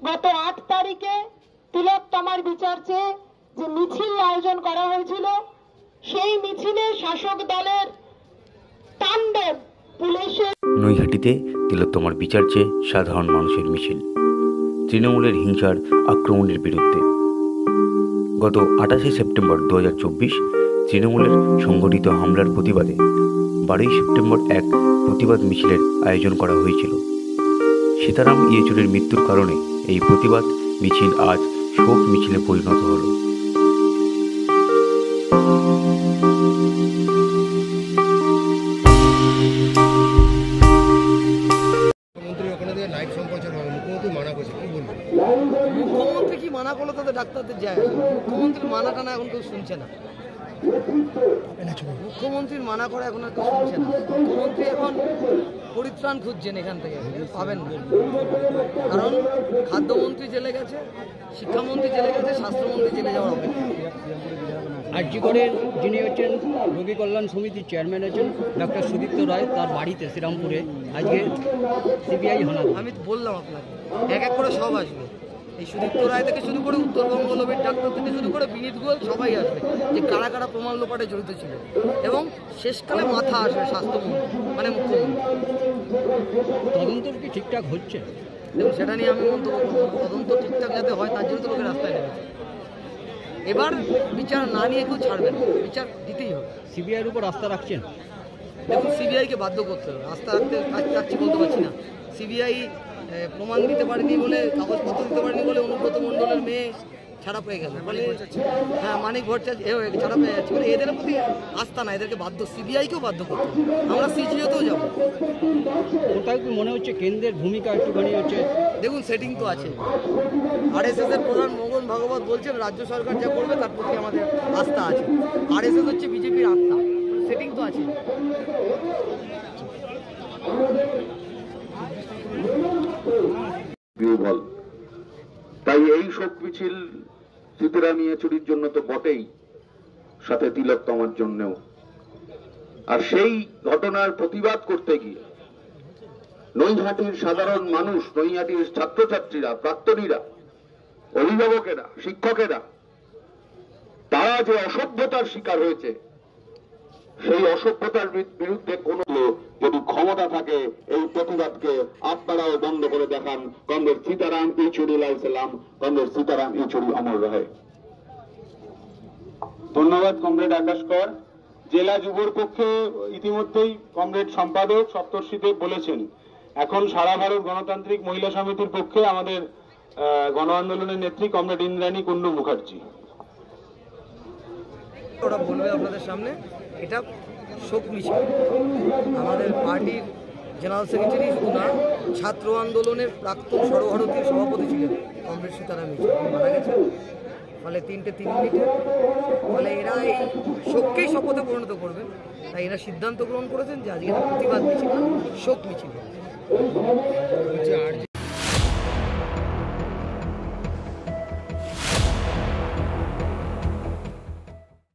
গত 8 তারিখে তিলোত্তমার বিচার চেয়ে যে মিছিল আয়োজন করা হয়েছিল, সেই মিছিলে শাসক দলের তাণ্ডব পুলিশের। নৈহাটিতে তিলোত্তমার বিচার চেয়ে সাধারণ মানুষের মিছিল, তৃণমূলের হিংসার আক্রমণের বিরুদ্ধে। গত 28 সেপ্টেম্বর 2024 তৃণমূলের সংগঠিত হামলার প্রতিবাদে 12 সেপ্টেম্বর এক প্রতিবাদ মিছিলের আয়োজন করা হয়েছিল। সীতারাম ইয়েচুরির মৃত্যুর কারণে এই প্রতিবাদ মিছিল আজ শোক মিছিলে পরিণত হল। মুখ্যমন্ত্রী কি মানা করলো তাদের ডাক্তারদের যায়, মুখ্যমন্ত্রীর মানা টানা এখন কেউ শুনছে না। মুখ্যমন্ত্রীর মানা করে এখন আর কেউ শুনছে না। মুখ্যমন্ত্রী এখন পরিত্রাণ খুঁজছেন, এখান থেকে পাবেন না। কারণ খাদ্যমন্ত্রী জেলে গেছে, শিক্ষামন্ত্রী জেলে গেছে, স্বাস্থ্যমন্ত্রী জেলে যাওয়ার অপেক্ষা। আরজিকরের যিনি হচ্ছেন রোগী কল্যাণ সমিতির চেয়ারম্যান আছেন ডক্টর সুদীপ্ত রায়, তার বাড়িতে শ্রীরামপুরে আজকে সিবিআই হানা। আমি তো বললাম আপনাকে, এক এক করে সব আসবে। এই সুদীপ্ত রায় থেকে শুরু করে উত্তরবঙ্গ লবির ডাক্তার থেকে শুরু করে বিনীত গোয়েল সবাই আসবে, যে কারা কারা প্রমাণ লোপাটে জড়িত ছিল। এবং শেষকালে মাথা আসবে স্বাস্থ্যমন্ত্রী, মানে মুখ্যমন্ত্রী। তদন্ত কি ঠিকঠাক হচ্ছে? দেখুন, সেটা নিয়ে আমি মন্তব্য করবো। তদন্ত ঠিকঠাক যাতে হয় তার জন্য তো লোকের রাস্তায় নেমেছে। এবার বিচার না নিয়ে কেউ ছাড়বে না, বিচার দিতেই হবে। সিবিআইয়ের উপর আস্থা রাখছেন? দেখুন, সিবিআইকে বাধ্য করতে হবে। আস্থা রাখছি বলতে পারছি না। সিবিআই প্রমাণ দিতে পারেনি বলে, কাগজপত্র দিতে পারেনি বলে অনুব্রত মণ্ডলের মেয়ে ছাড়া পেয়ে গেল বলে, হ্যাঁ মানিক ভট্টাচার্য ছাড়া পেয়ে যাচ্ছে বলে, এদের প্রতি আস্থা না, এদেরকে বাধ্য, সিবিআইকেও বাধ্য করতে হবে। আমরা সিজিওতেও যাবো। কোথায় কি মনে হচ্ছে কেন্দ্রের ভূমিকা একটুখানি হচ্ছে? দেখুন, সেটিং তো আছে। আরএসএস এর প্রধান মোহন ভাগবত বলছেন রাজ্য সরকার যা করবে তার প্রতি আমাদের আস্থা আছে। আরএসএস হচ্ছে বিজেপির আস্থা, সেটিং তো আছে। তাই এই শোক মিছিল সীতারাম ইয়েচুরির জন্য তো বটেই, সাথে তিলোত্তমার জন্যও। আর সেই ঘটনার প্রতিবাদ করতে গিয়ে নৈহাটির সাধারণ মানুষ, নৈহাটির ছাত্রছাত্রীরা, প্রাক্তনীরা, অভিভাবকেরা, শিক্ষকেরা, তারা যে অসভ্যতার শিকার হয়েছে, সেই অসভ্যতার বিরুদ্ধে কোন যদি ক্ষমতা থাকে এই প্রতিবাদকে আপনারাও বন্ধ করে দেখান। কমরেড সীতারাম ইয়েচুরি লাল সালাম, কমরেড সীতারাম ইয়েচুরি অমর রহে। ধন্যবাদ কমরেড আকাশ কর। জেলা যুবর পক্ষে ইতিমধ্যেই কমরেড সম্পাদক সপ্তর্ষিদেব বলেছেন। এখন সারা ভারত গণতান্ত্রিক মহিলা সমিতির পক্ষে আমাদের গণ আন্দোলনের নেত্রী কমরেড ইন্দ্রাণী কুন্ডু মুখার্জি। ওরা বলবে আপনাদের সামনে, এটা শোক মিছিল। আমাদের পার্টির জেনারেল সেক্রেটারি শুধু না, ছাত্র আন্দোলনের প্রাক্তন সর্বভারতীয় সভাপতি ছিলেন কমরেড সীতারাম ইয়েচুরি, মারা গেছে। ফলে 3 মিনিটে ফলে এরা এই শোককেই শপথে পরিণত করবেন। তাই এরা সিদ্ধান্ত গ্রহণ করেছেন যে আজকে প্রতিবাদ মিছিল, শোক মিছিল।